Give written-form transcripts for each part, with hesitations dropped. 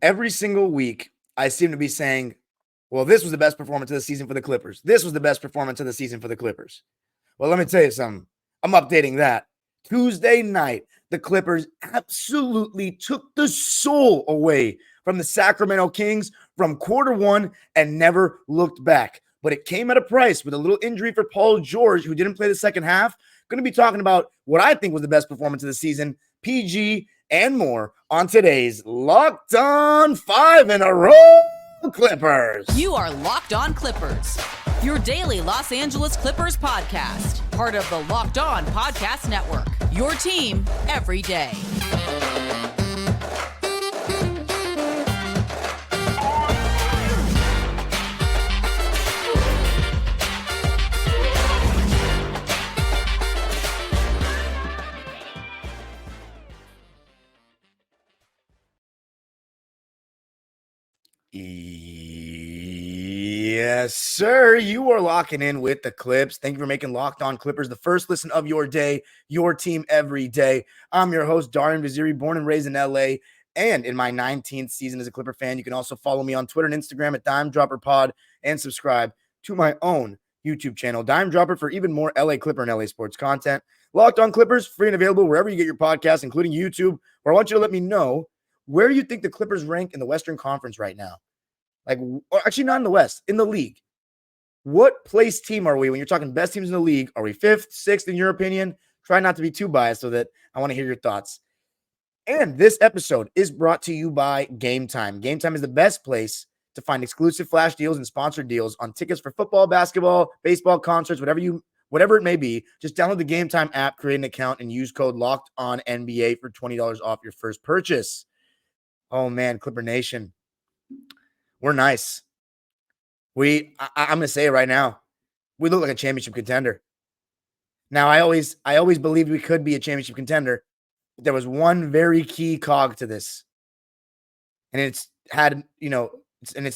Every single week, I seem to be saying, well, this was the best performance of the season for the Clippers. This was the best performance of the season for the Clippers. Well, let me tell you something. I'm updating that. Tuesday night, the Clippers absolutely took the soul away from the Sacramento Kings from quarter one and never looked back. But it came at a price with a little injury for Paul George, who didn't play the second half. Going to be talking about what I think was the best performance of the season, PG, and more on today's Locked On 5 in a Row Clippers. You are Locked On Clippers, your daily Los Angeles Clippers podcast, part of the Locked On Podcast Network, your team every day. Yes, sir. You are locking in with the Clips. Thank you for making Locked On Clippers the first listen of your day, your team every day. I'm your host, Darian Vaziri, born and raised in LA, and in my 19th season as a Clipper fan. You can also follow me on Twitter and Instagram at DimeDropperPod and subscribe to my own YouTube channel, Dime Dropper, for even more LA Clipper and LA sports content. Locked On Clippers, free and available wherever you get your podcasts, including YouTube, where I want you to let me know where you think the Clippers rank in the Western Conference right now. Like, actually, not in the West, in the league. What place team are we when you're talking best teams in the league? Are we fifth, sixth, in your opinion? Try not to be too biased so that I want to hear your thoughts. And this episode is brought to you by Game Time. Game Time is the best place to find exclusive flash deals and sponsored deals on tickets for football, basketball, baseball, concerts, whatever it may be. Just download the Game Time app, create an account, and use code LOCKEDONNBA for $20 off your first purchase. Oh, man, Clipper Nation. We're nice. I'm going to say it right now. We look like a championship contender. Now, I always believed we could be a championship contender, but there was one very key cog to this. And it's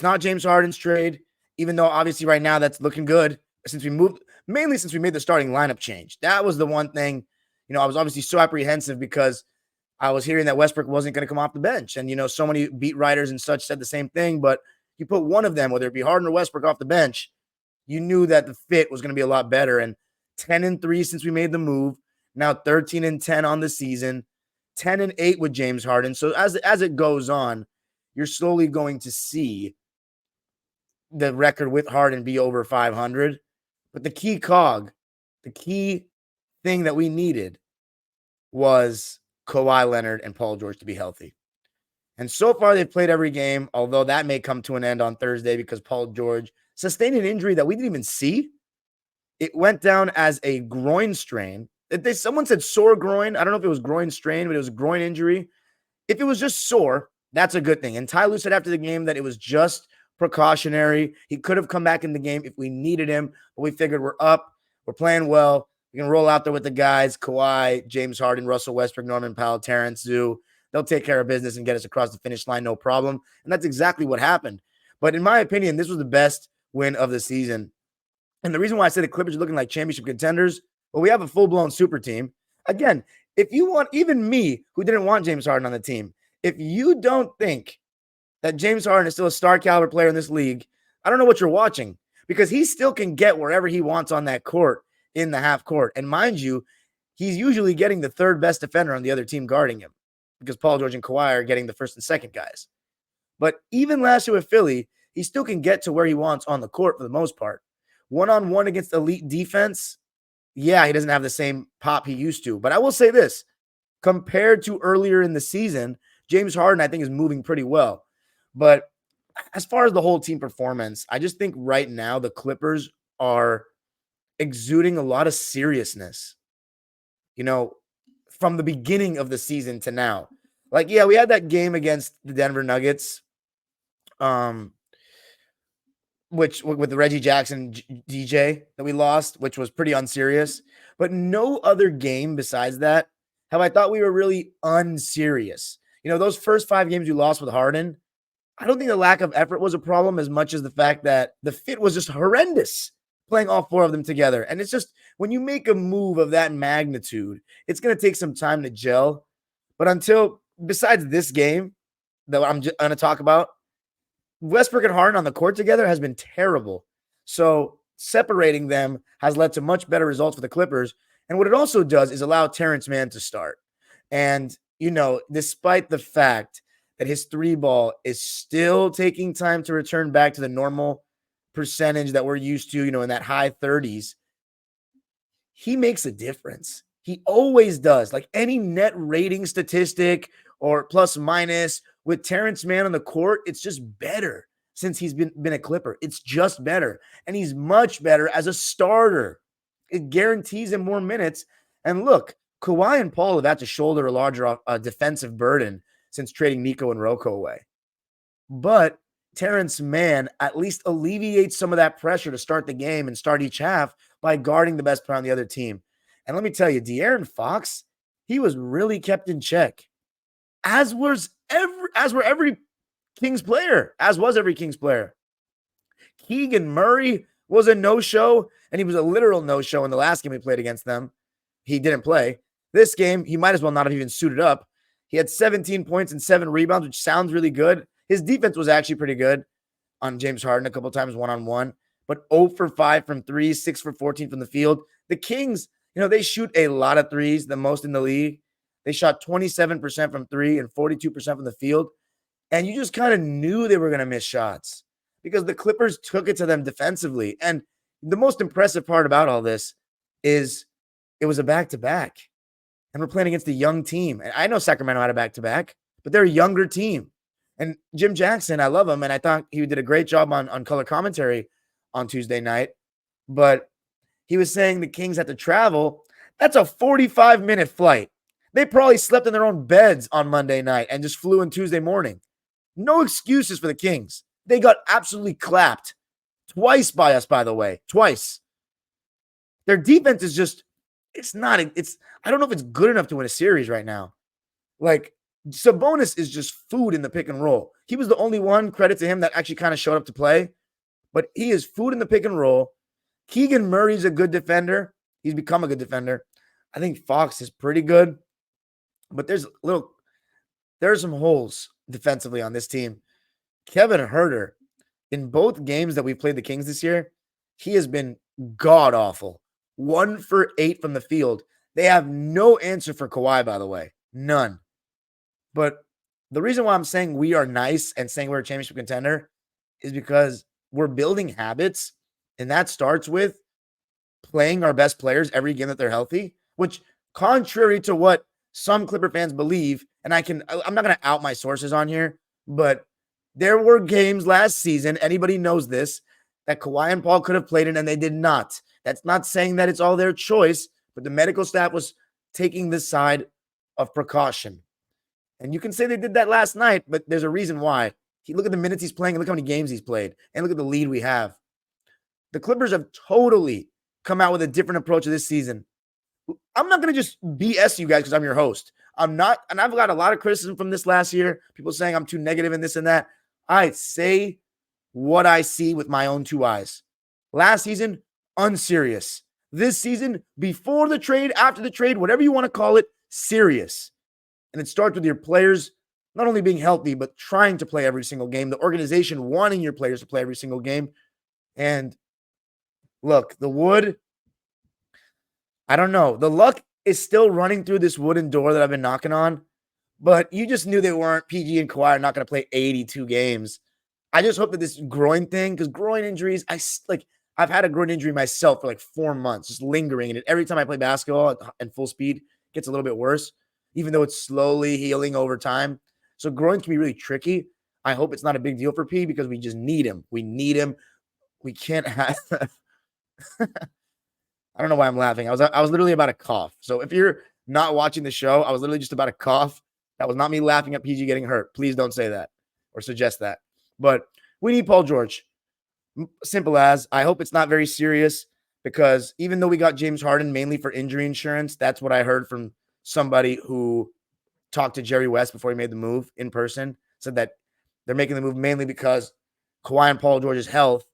not James Harden's trade, even though obviously right now that's looking good mainly since we made the starting lineup change. That was the one thing, I was obviously so apprehensive because I was hearing that Westbrook wasn't going to come off the bench. And, so many beat writers and such said the same thing, but you put one of them, whether it be Harden or Westbrook, off the bench, you knew that the fit was going to be a lot better. And 10-3 since we made the move, now 13-10 on the season, 10-8 with James Harden. So as it goes on, you're slowly going to see the record with Harden be over 500. But the key cog, the key thing that we needed was Kawhi Leonard and Paul George to be healthy. And so far, they've played every game, although that may come to an end on Thursday because Paul George sustained an injury that we didn't even see. It went down as a groin strain. Someone said sore groin. I don't know if it was groin strain, but it was a groin injury. If it was just sore, that's a good thing. And Ty Lue said after the game that it was just precautionary. He could have come back in the game if we needed him, but we figured we're up. We're playing well. We can roll out there with the guys, Kawhi, James Harden, Russell Westbrook, Norman Powell, Terrence Zoo. They'll take care of business and get us across the finish line, no problem. And that's exactly what happened. But in my opinion, this was the best win of the season. And the reason why I say the Clippers are looking like championship contenders, well, we have a full-blown super team. Again, if you want, even me, who didn't want James Harden on the team, if you don't think that James Harden is still a star caliber player in this league, I don't know what you're watching, because he still can get wherever he wants on that court in the half court. And mind you, he's usually getting the third best defender on the other team guarding him, because Paul George and Kawhi are getting the first and second guys. But even last year with Philly, he still can get to where he wants on the court for the most part. One-on-one against elite defense, yeah, he doesn't have the same pop he used to. But I will say this, compared to earlier in the season, James Harden, I think, is moving pretty well. But as far as the whole team performance, I just think right now the Clippers are exuding a lot of seriousness. From the beginning of the season to now. Like, yeah, we had that game against the Denver Nuggets, which with the Reggie Jackson DJ that we lost, which was pretty unserious. But no other game besides that have I thought we were really unserious. Those first 5 games you lost with Harden, I don't think the lack of effort was a problem as much as the fact that the fit was just horrendous playing all 4 of them together. And it's just, when you make a move of that magnitude, it's going to take some time to gel. But besides this game, that I'm going to talk about, Westbrook and Harden on the court together has been terrible. So separating them has led to much better results for the Clippers. And what it also does is allow Terrence Mann to start. And, despite the fact that his three ball is still taking time to return back to the normal percentage that we're used to, in that high 30s, he makes a difference. He always does. Like any net rating statistic or plus minus with Terrence Mann on the court, it's just better since he's been a Clipper. It's just better. And he's much better as a starter. It guarantees him more minutes. And look, Kawhi and Paul have had to shoulder a larger defensive burden since trading Nico and Rocco away. But Terrence Mann at least alleviates some of that pressure to start the game and start each half by guarding the best player on the other team. And let me tell you, De'Aaron Fox, he was really kept in check. As was every Kings player. Keegan Murray was a no-show, and he was a literal no-show in the last game we played against them. He didn't play. This game, he might as well not have even suited up. He had 17 points and 7 rebounds, which sounds really good. His defense was actually pretty good on James Harden a couple times one-on-one, but 0 for 5 from 3, 6 for 14 from the field. The Kings, they shoot a lot of threes, the most in the league. They shot 27% from 3 and 42% from the field. And you just kind of knew they were going to miss shots because the Clippers took it to them defensively. And the most impressive part about all this is it was a back-to-back. And we're playing against a young team. And I know Sacramento had a back-to-back, but they're a younger team. And Jim Jackson, I love him, and I thought he did a great job on color commentary on Tuesday night. But he was saying the Kings had to travel. That's a 45-minute flight. They probably slept in their own beds on Monday night and just flew in Tuesday morning. No excuses for the Kings. They got absolutely clapped. Twice by us, by the way. Twice. Their defense is just, I don't know if it's good enough to win a series right now. Like, Sabonis is just food in the pick and roll. He was the only one, credit to him, that actually kind of showed up to play. But he is food in the pick and roll. Keegan Murray's a good defender. He's become a good defender. I think Fox is pretty good. But there are some holes defensively on this team. Kevin Huerter, in both games that we've played the Kings this year, he has been god-awful. 1 for 8 from the field. They have no answer for Kawhi, by the way. None. But the reason why I'm saying we are nice and saying we're a championship contender is because we're building habits, and that starts with playing our best players every game that they're healthy, which, contrary to what some Clipper fans believe, and I'm not going to out my sources on here, but there were games last season, anybody knows this, that Kawhi and Paul could have played in, and they did not. That's not saying that it's all their choice, but the medical staff was taking the side of precaution. And you can say they did that last night, but there's a reason why. Look at the minutes he's playing, and look how many games he's played, and look at the lead we have. The Clippers have totally come out with a different approach to this season. I'm not going to just BS you guys because I'm your host. I'm not, and I've got a lot of criticism from this last year. People saying I'm too negative in this and that. I say what I see with my own 2 eyes. Last season, unserious. This season, before the trade, after the trade, whatever you want to call it, serious. And it starts with your players not only being healthy, but trying to play every single game. The organization wanting your players to play every single game. And look, the wood, I don't know. The luck is still running through this wooden door that I've been knocking on, but you just knew they weren't. PG and Kawhi are not going to play 82 games. I just hope that this groin thing, because groin injuries, I've had a groin injury myself for like 4 months, just lingering. And every time I play basketball at full speed, it gets a little bit worse, even though it's slowly healing over time. So groins can be really tricky. I hope it's not a big deal for P because we just need him. We need him. We can't have I don't know why I'm laughing. I was literally about to cough. So if you're not watching the show, I was literally just about to cough. That was not me laughing at PG getting hurt. Please don't say that or suggest that. But we need Paul George. Simple as. I hope it's not very serious because even though we got James Harden mainly for injury insurance, that's what I heard from somebody who talked to Jerry West before he made the move in person, said that they're making the move mainly because Kawhi and Paul George's health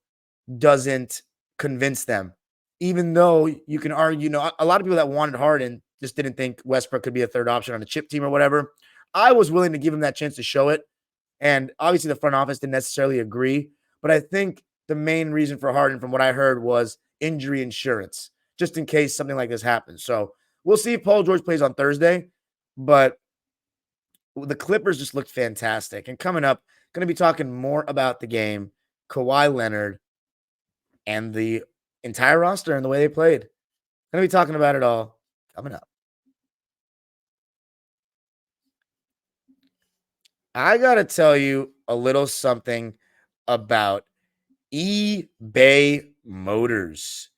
doesn't convince them. Even though you can argue, a lot of people that wanted Harden just didn't think Westbrook could be a third option on a chip team or whatever. I was willing to give him that chance to show it, And obviously the front office didn't necessarily agree, but I think the main reason for Harden, from what I heard, was injury insurance, just in case something like this happens. So we'll see if Paul George plays on Thursday, but the Clippers just looked fantastic. And coming up, going to be talking more about the game, Kawhi Leonard, and the entire roster and the way they played. Going to be talking about it all coming up. I got to tell you a little something about eBay Motors.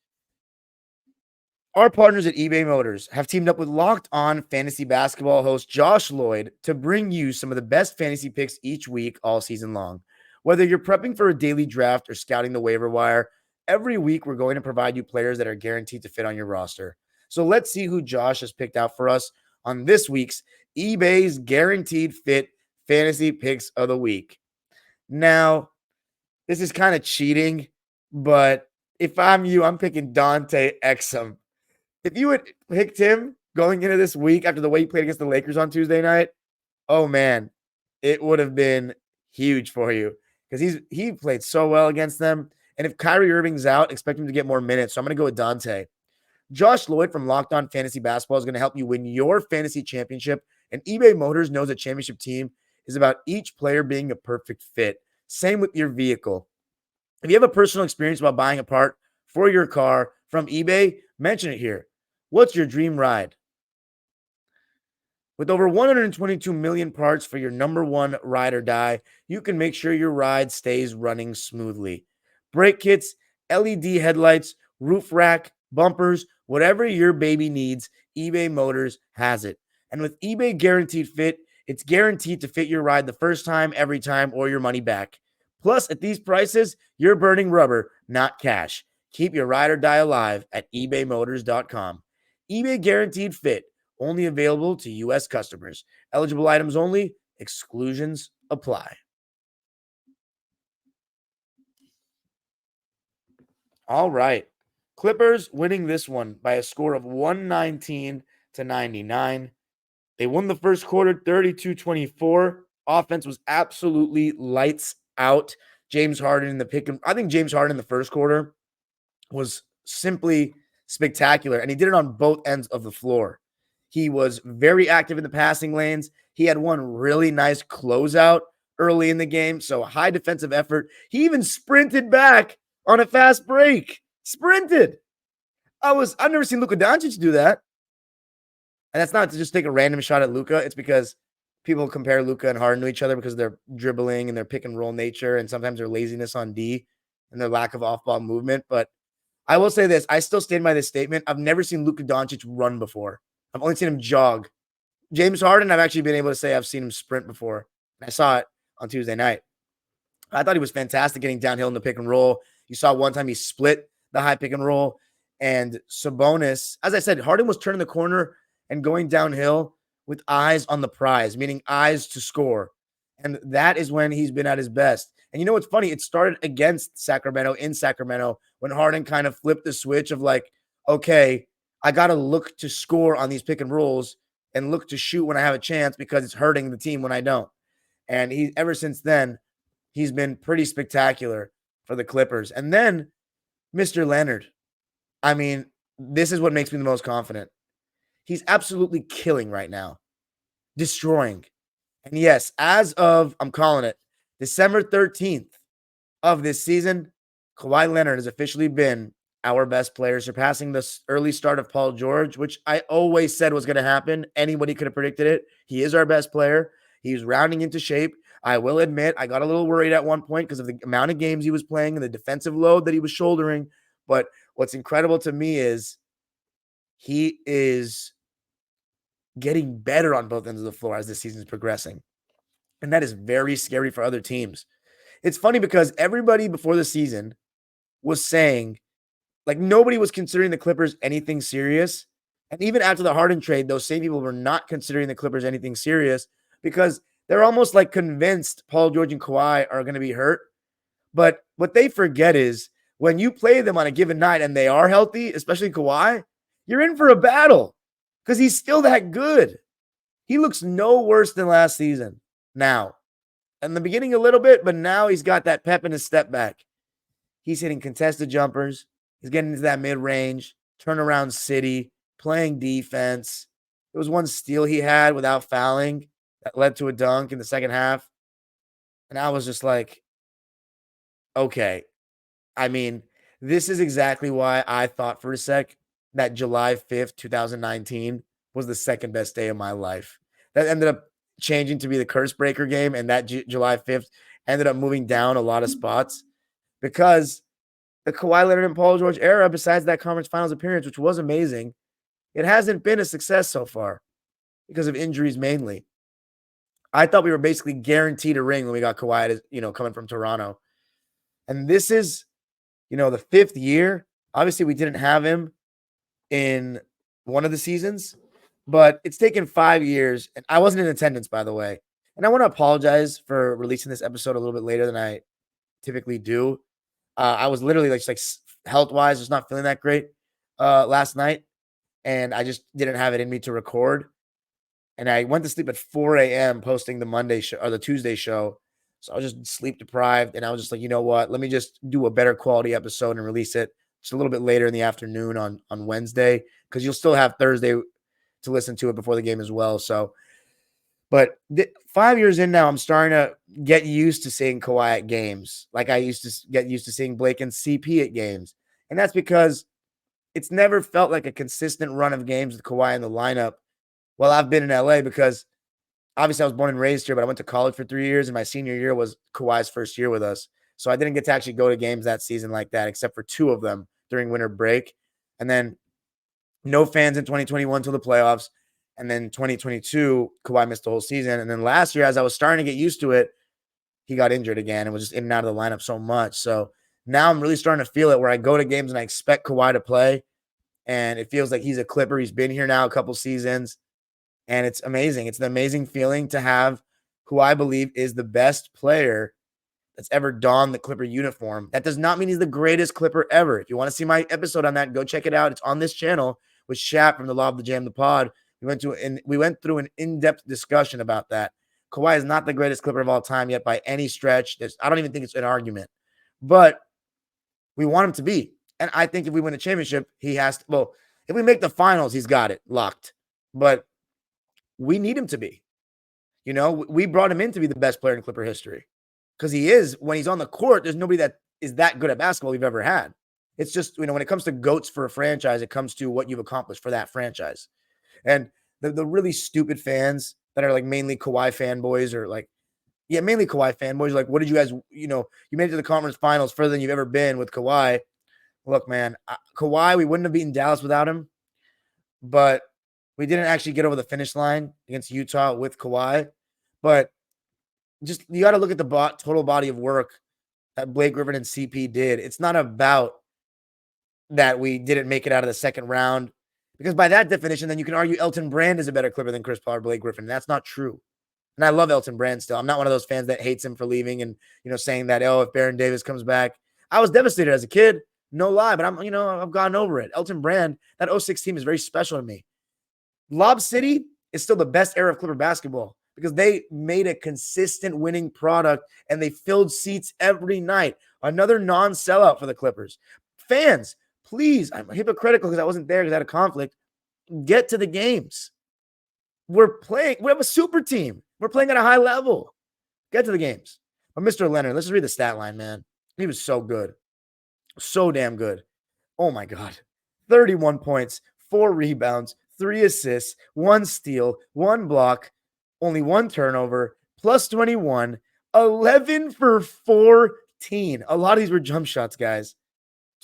Our partners at eBay Motors have teamed up with Locked On Fantasy Basketball host Josh Lloyd to bring you some of the best fantasy picks each week all season long. Whether you're prepping for a daily draft or scouting the waiver wire, every week we're going to provide you players that are guaranteed to fit on your roster. So let's see who Josh has picked out for us on this week's eBay's Guaranteed Fit Fantasy Picks of the Week. Now, this is kind of cheating, but if I'm you, I'm picking Dante Exum. If you had picked him going into this week after the way he played against the Lakers on Tuesday night, oh man, it would have been huge for you because he played so well against them. And if Kyrie Irving's out, expect him to get more minutes. So I'm going to go with Dante. Josh Lloyd from Locked On Fantasy Basketball is going to help you win your fantasy championship. And eBay Motors knows a championship team is about each player being a perfect fit. Same with your vehicle. If you have a personal experience about buying a part for your car from eBay, mention it here. What's your dream ride? With over 122 million parts for your number one ride or die, you can make sure your ride stays running smoothly. Brake kits, LED headlights, roof rack, bumpers, whatever your baby needs, eBay Motors has it. And with eBay Guaranteed Fit, it's guaranteed to fit your ride the first time, every time, or your money back. Plus, at these prices, you're burning rubber, not cash. Keep your ride or die alive at ebaymotors.com. eBay Guaranteed Fit, only available to U.S. customers. Eligible items only. Exclusions apply. All right. Clippers winning this one by a score of 119-99. They won the first quarter 32-24. Offense was absolutely lights out. James Harden in the pick. I think James Harden in the first quarter was simply spectacular, and he did it on both ends of the floor. He was very active in the passing lanes. He had one really nice closeout early in the game, so high defensive effort. He even sprinted back on a fast break. Sprinted. I've never seen Luka Doncic do that. And that's not to just take a random shot at Luka. It's because people compare Luka and Harden to each other because of their dribbling and their pick and roll nature, and sometimes their laziness on D and their lack of off-ball movement. But I will say this. I still stand by this statement. I've never seen Luka Doncic run before. I've only seen him jog. James Harden, I've actually been able to say I've seen him sprint before. I saw it on Tuesday night. I thought he was fantastic getting downhill in the pick and roll. You saw one time he split the high pick and roll. And Sabonis, as I said, Harden was turning the corner and going downhill with eyes on the prize, meaning eyes to score. And that is when he's been at his best. And you know what's funny? It started against Sacramento in Sacramento when Harden kind of flipped the switch of like, okay, I got to look to score on these pick and rolls and look to shoot when I have a chance because it's hurting the team when I don't. And ever since then, he's been pretty spectacular for the Clippers. And then Mr. Leonard. I mean, this is what makes me the most confident. He's absolutely killing right now, destroying. And yes, as of, I'm calling it, December 13th of this season, Kawhi Leonard has officially been our best player, surpassing the early start of Paul George, which I always said was going to happen. Anybody could have predicted it. He is our best player. He's rounding into shape. I will admit, I got a little worried at one point because of the amount of games he was playing and the defensive load that he was shouldering. But what's incredible to me is he is getting better on both ends of the floor as the season is progressing. And that is very scary for other teams. It's funny because everybody before the season was saying, like, nobody was considering the Clippers anything serious. And even after the Harden trade, those same people were not considering the Clippers anything serious because they're almost like convinced Paul George and Kawhi are going to be hurt. But what they forget is when you play them on a given night and they are healthy, especially Kawhi, you're in for a battle because he's still that good. He looks no worse than last season now. In the beginning a little bit, but now he's got that pep in his step back. He's hitting contested jumpers. He's getting into that mid-range, turnaround city, playing defense. There was one steal he had without fouling that led to a dunk in the second half. And I was just like, okay. I mean, this is exactly why I thought for a sec that July 5th, 2019 was the second best day of my life. That ended up changing to be the curse breaker game, and that July 5th ended up moving down a lot of spots because the Kawhi Leonard and Paul George era, besides that conference finals appearance, which was amazing, it hasn't been a success so far because of injuries mainly. I thought we were basically guaranteed a ring when we got Kawhi, coming from Toronto. And this is, the fifth year. Obviously, we didn't have him in one of the seasons, but it's taken 5 years. And I wasn't in attendance, by the way. And I want to apologize for releasing this episode a little bit later than I typically do. I was literally like health-wise, just not feeling that great last night. And I just didn't have it in me to record. And I went to sleep at 4 a.m. posting the Monday show or the Tuesday show. So I was just sleep deprived. And I was just like, you know what? Let me just do a better quality episode and release it just a little bit later in the afternoon on Wednesday, because you'll still have Thursday to listen to it before the game as well. So, but 5 years in now, I'm starting to get used to seeing Kawhi at games. Like I used to get used to seeing Blake and CP at games. And that's because it's never felt like a consistent run of games with Kawhi in the lineup while I've been in LA, because obviously I was born and raised here, but I went to college for 3 years, and my senior year was Kawhi's first year with us. So I didn't get to actually go to games that season like that, except for 2 of them during winter break. And then no fans in 2021 till the playoffs. And then 2022, Kawhi missed the whole season. And then last year, as I was starting to get used to it, he got injured again and was just in and out of the lineup so much. So now I'm really starting to feel it, where I go to games and I expect Kawhi to play. And it feels like he's a Clipper. He's been here now a couple seasons. And it's amazing. It's an amazing feeling to have who I believe is the best player that's ever donned the Clipper uniform. That does not mean he's the greatest Clipper ever. If you want to see my episode on that, go check it out. It's on this channel with Shap from the Law of the Jam, the pod. We went through an in-depth discussion about that. Kawhi is not the greatest Clipper of all time yet by any stretch. I don't even think it's an argument. But we want him to be. And I think if we win a championship, he has to. Well, if we make the finals, he's got it locked. But we need him to be. We brought him in to be the best player in Clipper history, because he is. When he's on the court, there's nobody that is that good at basketball we've ever had. It's just, when it comes to GOATs for a franchise, it comes to what you've accomplished for that franchise. And the really stupid fans that are like mainly Kawhi fanboys, or mainly Kawhi fanboys, like, what did you guys, you made it to the conference finals further than you've ever been with Kawhi. Look, man, Kawhi, we wouldn't have beaten Dallas without him, but we didn't actually get over the finish line against Utah with Kawhi. But just, you got to look at the total body of work that Blake Griffin and CP did. It's not about that we didn't make it out of the second round, because by that definition, then you can argue Elton Brand is a better Clipper than Chris Paul or Blake Griffin. That's not true. And I love Elton Brand still. I'm not one of those fans that hates him for leaving and, saying that, if Baron Davis comes back. I was devastated as a kid, no lie, but I've gotten over it. Elton Brand, that 06 team is very special to me. Lob City is still the best era of Clipper basketball, because they made a consistent winning product and they filled seats every night. Another non-sellout for the Clippers. Fans, please, I'm hypocritical because I wasn't there because I had a conflict. Get to the games. We have a super team. We're playing at a high level. Get to the games. But Mr. Leonard, let's just read the stat line, man. He was so good. So damn good. Oh my God. 31 points, 4 rebounds, 3 assists, 1 steal, 1 block, only 1 turnover, plus 21, 11 for 14. A lot of these were jump shots, guys.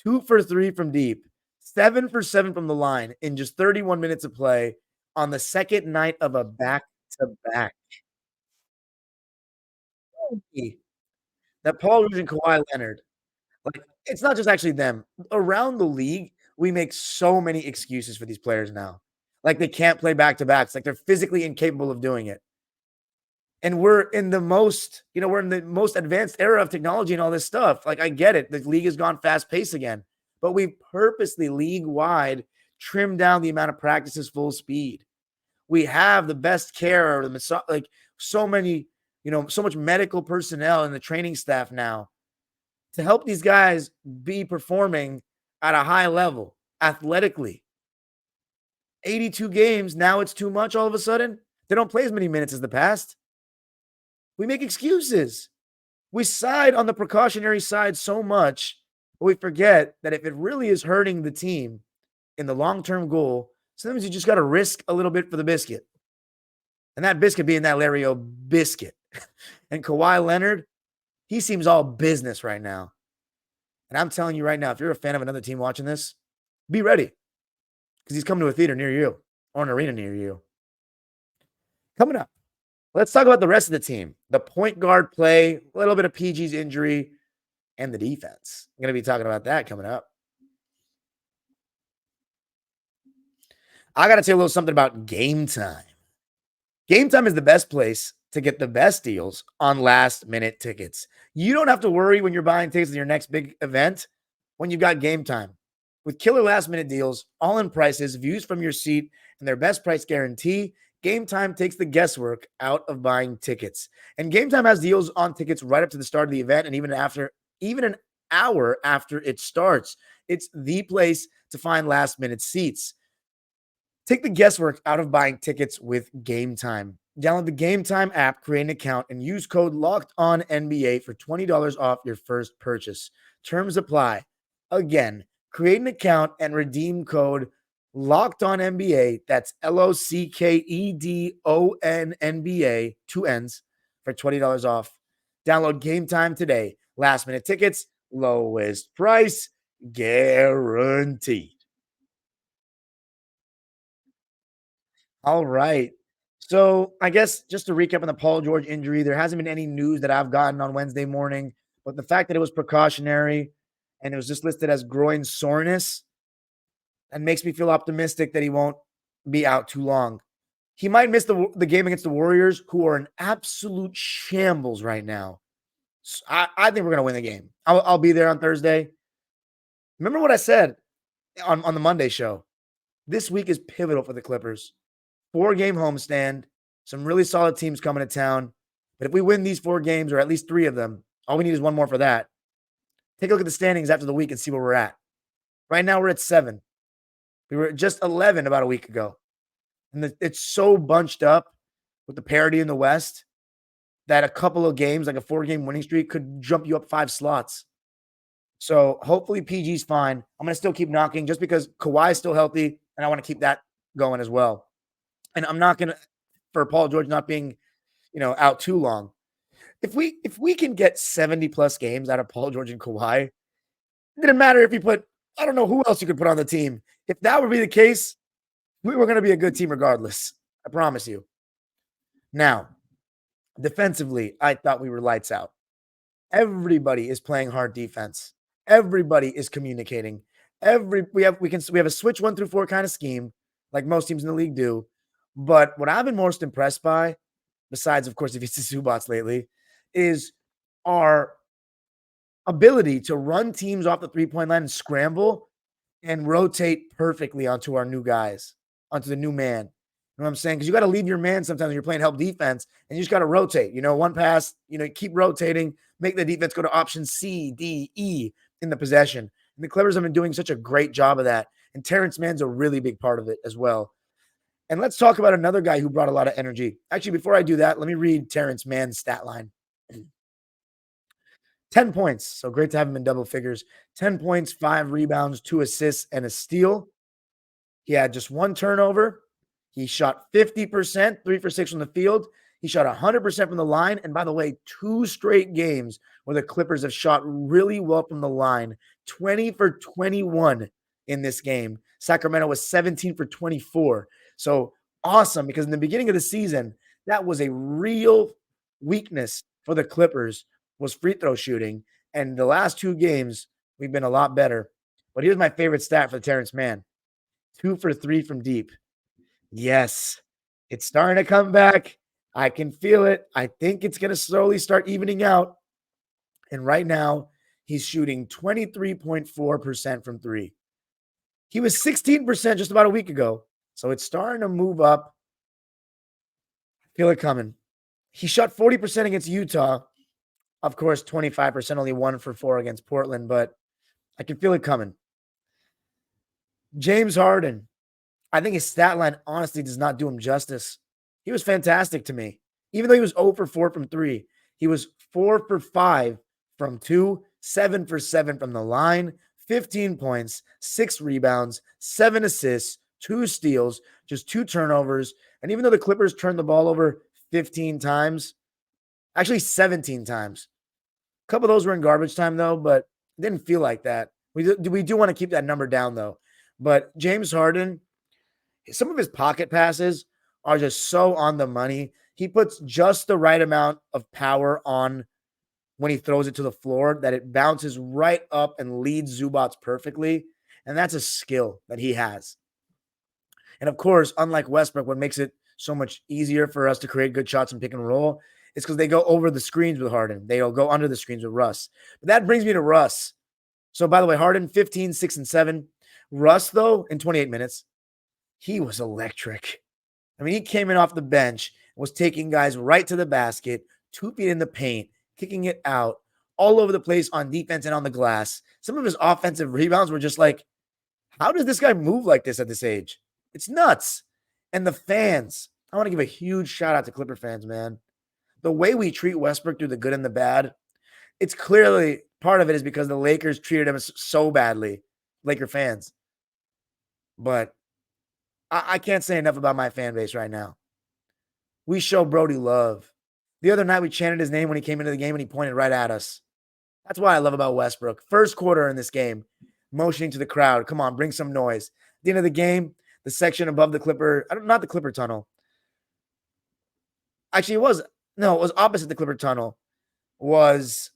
2 for 3 from deep, 7 for 7 from the line in just 31 minutes of play on the second night of a back-to-back. That Paul George and Kawhi Leonard, it's not just actually them. Around the league, we make so many excuses for these players now. Like, they can't play back-to-backs. Like, they're physically incapable of doing it. And we're in the most advanced era of technology and all this stuff. Like, I get it. The league has gone fast-paced again. But we purposely, league-wide, trimmed down the amount of practices full speed. We have the best care, so many so much medical personnel and the training staff now to help these guys be performing at a high level athletically. 82 games, now it's too much all of a sudden. They don't play as many minutes as the past. We make excuses. We side on the precautionary side so much, but we forget that if it really is hurting the team in the long-term goal, sometimes you just got to risk a little bit for the biscuit. And that biscuit being that Larry O biscuit. And Kawhi Leonard, he seems all business right now. And I'm telling you right now, if you're a fan of another team watching this, be ready. Because he's coming to a theater near you or an arena near you. Coming up, let's talk about the rest of the team. The point guard play, a little bit of PG's injury, and the defense. I'm going to be talking about that coming up. I got to tell you a little something about Game Time. Game Time is the best place to get the best deals on last-minute tickets. You don't have to worry when you're buying tickets to your next big event when you've got Game Time. With killer last-minute deals, all-in prices, views from your seat, and their best price guarantee, Game Time takes the guesswork out of buying tickets. And Game Time has deals on tickets right up to the start of the event and even an hour after it starts. It's the place to find last-minute seats. Take the guesswork out of buying tickets with Game Time. Download the Game Time app, create an account, and use code LOCKEDONNBA for $20 off your first purchase. Terms apply. Again, create an account and redeem code LOCKEDONNBA. That's LOCKEDONNBA, 2 N's, for $20 off. Download Game Time today. Last minute tickets, lowest price, guaranteed. All right. So I guess just to recap on the Paul George injury, there hasn't been any news that I've gotten on Wednesday morning, but the fact that it was precautionary and it was just listed as groin soreness, that makes me feel optimistic that he won't be out too long. He might miss the game against the Warriors, who are in absolute shambles right now. So I think we're going to win the game. I'll be there on Thursday. Remember what I said on the Monday show. This week is pivotal for the Clippers. 4-game homestand, some really solid teams coming to town. But if we win these 4 games, or at least 3 of them, all we need is 1 more for that. Take a look at the standings after the week and see where we're at. Right now, we're at 7. We were at just 11 about a week ago. And it's so bunched up with the parity in the West that a couple of games, like a 4-game winning streak, could jump you up 5 slots. So hopefully PG's fine. I'm going to still keep knocking just because Kawhi's still healthy, and I want to keep that going as well. And I'm not going to, for Paul George not being, out too long. If we can get 70-plus games out of Paul George and Kawhi, it didn't matter if you put, I don't know who else you could put on the team. If that would be the case, we were going to be a good team regardless. I promise you. Now, defensively, I thought we were lights out. Everybody is playing hard defense. Everybody is communicating. We have a switch 1 through 4 kind of scheme, like most teams in the league do. But what I've been most impressed by, besides, of course, if it's the Zubats lately, is our ability to run teams off the three-point line and scramble and rotate perfectly onto our new guys, onto the new man. You know what I'm saying? Because you got to leave your man sometimes when you're playing help defense, and you just got to rotate. One pass, keep rotating, make the defense go to option C, D, E in the possession. And the Clippers have been doing such a great job of that. And Terrence Mann's a really big part of it as well. And let's talk about another guy who brought a lot of energy. Actually, before I do that, let me read Terrence Mann's stat line. 10 points. So great to have him in double figures. 10 points, 5 rebounds, 2 assists, and a steal. He had just 1 turnover. He shot 50%, 3 for 6 from the field. He shot 100% from the line. And by the way, 2 straight games where the Clippers have shot really well from the line. 20 for 21 in this game. Sacramento was 17 for 24. So awesome, because in the beginning of the season, that was a real weakness for the Clippers, was free throw shooting. And the last 2 games, we've been a lot better. But here's my favorite stat for Terrence Mann. 2 for 3 from deep. Yes, it's starting to come back. I can feel it. I think it's going to slowly start evening out. And right now, he's shooting 23.4% from 3. He was 16% just about a week ago. So it's starting to move up. I feel it coming. He shot 40% against Utah. Of course, 25%, only 1 for 4 against Portland, but I can feel it coming. James Harden, I think his stat line honestly does not do him justice. He was fantastic to me. Even though he was 0 for 4 from 3, he was 4 for 5 from 2, 7 for 7 from the line, 15 points, 6 rebounds, 7 assists, 2 steals, just 2 turnovers. And even though the Clippers turned the ball over 15 times, actually 17 times, a couple of those were in garbage time, though, but it didn't feel like that. We do want to keep that number down, though. But James Harden, some of his pocket passes are just so on the money. He puts just the right amount of power on when he throws it to the floor that it bounces right up and leads Zubats perfectly. And that's a skill that he has. And of course, unlike Westbrook, what makes it so much easier for us to create good shots and pick and roll is because they go over the screens with Harden. They'll go under the screens with Russ. But that brings me to Russ. So by the way, Harden, 15, 6, and 7. Russ, though, in 28 minutes, he was electric. I mean, he came in off the bench, was taking guys right to the basket, 2 feet in the paint, kicking it out, all over the place on defense and on the glass. Some of his offensive rebounds were just like, how does this guy move like this at this age? It's nuts. And the fans, I want to give a huge shout out to Clipper fans, man. The way we treat Westbrook through the good and the bad, it's clearly part of it is because the Lakers treated him so badly, Laker fans. But I can't say enough about my fan base right now. We show Brody love. The other night we chanted his name when he came into the game and he pointed right at us. That's what I love about Westbrook. First quarter in this game, motioning to the crowd. Come on, bring some noise. At the end of the game, the section above the Clipper, not the Clipper tunnel. Actually, it was opposite the Clipper tunnel, was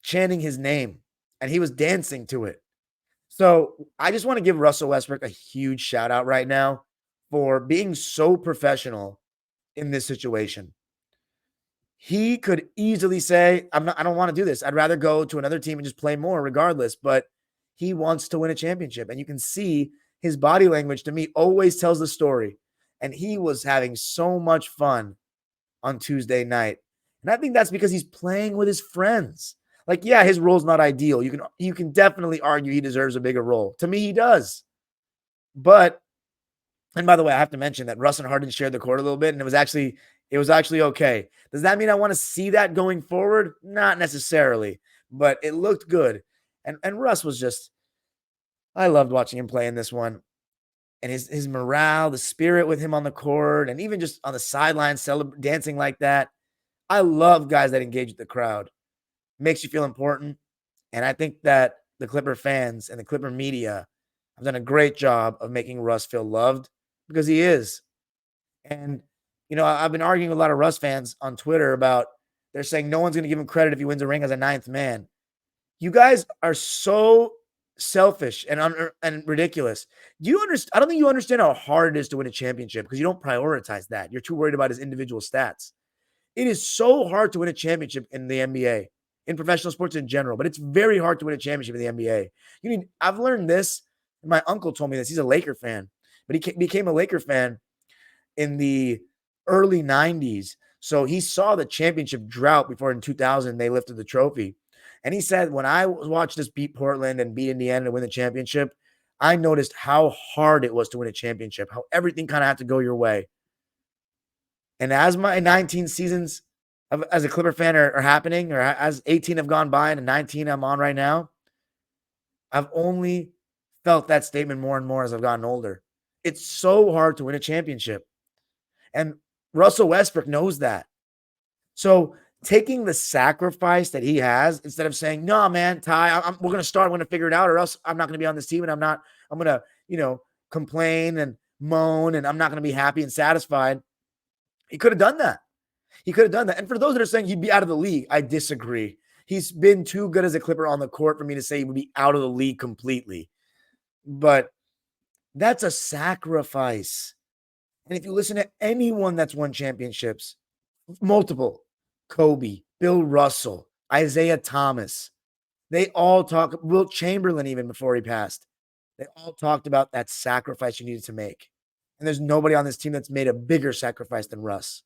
chanting his name and he was dancing to it. So I just want to give Russell Westbrook a huge shout out right now for being so professional in this situation. He could easily say, I don't want to do this. I'd rather go to another team and just play more regardless, but he wants to win a championship. And you can see his body language to me always tells the story. And he was having so much fun on Tuesday night. And I think that's because he's playing with his friends. Like, yeah, his role's not ideal. You can definitely argue he deserves a bigger role. To me, he does. But, and by the way, I have to mention that Russ and Harden shared the court a little bit, and it was actually okay. Does that mean I want to see that going forward? Not necessarily, but it looked good. And Russ was just, I loved watching him play in this one. And his morale, the spirit with him on the court, and even just on the sidelines, dancing like that. I love guys that engage with the crowd. Makes you feel important. And I think that the Clipper fans and the Clipper media have done a great job of making Russ feel loved because he is. And, I've been arguing with a lot of Russ fans on Twitter about they're saying no one's going to give him credit if he wins a ring as a 9th man. You guys are so selfish and ridiculous. Do you understand? I don't think you understand how hard it is to win a championship because you don't prioritize that. You're too worried about his individual stats. It is so hard to win a championship in the NBA, in professional sports in general, but it's very hard to win a championship in the NBA. I've learned this. My uncle told me this. He's a Laker fan, but he became a Laker fan in the early 90s. So he saw the championship drought before in 2000 they lifted the trophy. And he said, when I watched us beat Portland and beat Indiana to win the championship, I noticed how hard it was to win a championship, how everything kind of had to go your way. And as my 19 seasons as a Clipper fan are happening, or as 18 have gone by and 19 I'm on right now, I've only felt that statement more and more as I've gotten older. It's so hard to win a championship. And Russell Westbrook knows that. So taking the sacrifice that he has instead of saying, no, man, Ty, we're going to start. I'm going to figure it out or else I'm not going to be on this team and I'm going to, complain and moan and I'm not going to be happy and satisfied. He could have done that. And for those that are saying he'd be out of the league, I disagree. He's been too good as a Clipper on the court for me to say he would be out of the league completely. But that's a sacrifice. And if you listen to anyone that's won championships, multiple, Kobe, Bill Russell, Isaiah Thomas, they all talk, Wilt Chamberlain even before he passed, they all talked about that sacrifice you needed to make. And there's nobody on this team that's made a bigger sacrifice than Russ.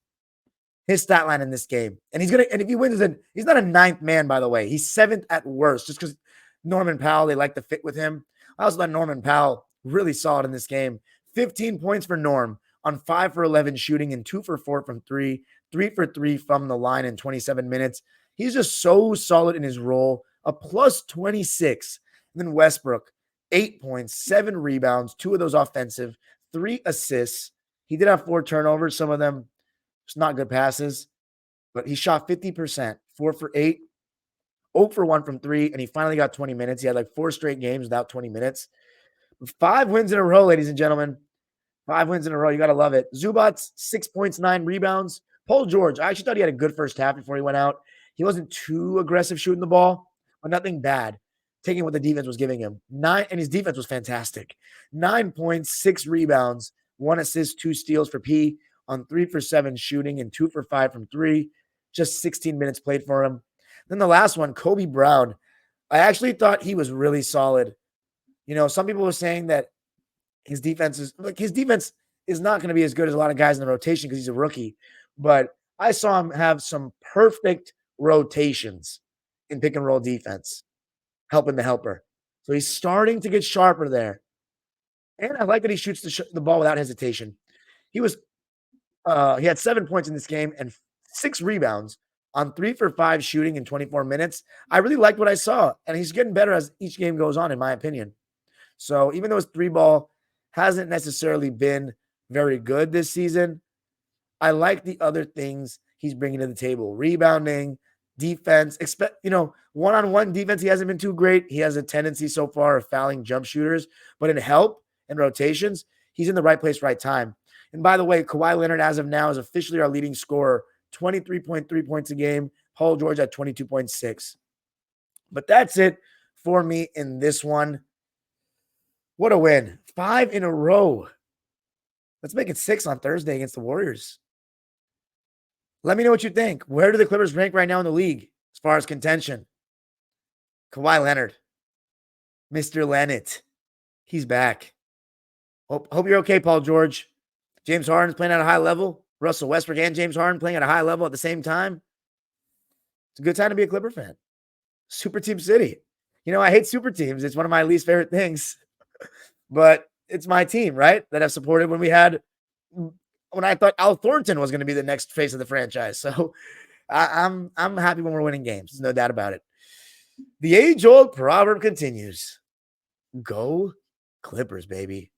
his stat line in this game. And if he wins, he's not a ninth man, by the way. He's seventh at worst, just because Norman Powell, they like to fit with him. I also thought Norman Powell really solid in this game. 15 points for Norm on 5 for 11 shooting and 2 for 4 from 3, 3 for 3 from the line in 27 minutes. He's just so solid in his role, a plus 26. And then Westbrook, 8 points, 7 rebounds, 2 of those offensive, 3 assists. He did have 4 turnovers, some of them just not good passes, but he shot 50%, 4 for 8, 0 for 1 from 3, and he finally got 20 minutes. He had like 4 straight games without 20 minutes. 5 wins in a row, ladies and gentlemen. 5 wins in a row. You got to love it. Zubats, 6 points, 9 rebounds. Paul George, I actually thought he had a good first half before he went out. He wasn't too aggressive shooting the ball, but nothing bad, taking what the defense was giving him. And his defense was fantastic. 9 points, 6 rebounds, 1 assist, 2 steals for P on 3 for 7 shooting and 2 for 5 from 3. Just 16 minutes played for him. Then the last one, Kobe Brown. I actually thought he was really solid. Some people were saying that his defense is not going to be as good as a lot of guys in the rotation because he's a rookie. But I saw him have some perfect rotations in pick and roll defense, helping the helper. So he's starting to get sharper there. And I like that he shoots the ball without hesitation. He had 7 points in this game and 6 rebounds on 3 for 5 shooting in 24 minutes. I really liked what I saw, and he's getting better as each game goes on, in my opinion. So even though his 3-ball hasn't necessarily been very good this season, I like the other things he's bringing to the table. Rebounding, defense, one-on-one defense, he hasn't been too great. He has a tendency so far of fouling jump shooters, but in help and rotations, he's in the right place, right time. And by the way, Kawhi Leonard, as of now, is officially our leading scorer, 23.3 points a game. Paul George at 22.6. But that's it for me in this one. What a win. 5 in a row. Let's make it 6 on Thursday against the Warriors. Let me know what you think. Where do the Clippers rank right now in the league as far as contention? Kawhi Leonard. Mr. Leonard. He's back. Hope you're okay, Paul George. James Harden's playing at a high level. Russell Westbrook and James Harden playing at a high level at the same time. It's a good time to be a Clipper fan. Super Team City. I hate super teams. It's one of my least favorite things. But it's my team, right? That I've supported when I thought Al Thornton was going to be the next face of the franchise. So I'm happy when we're winning games. There's no doubt about it. The age-old proverb continues. Go Clippers, baby.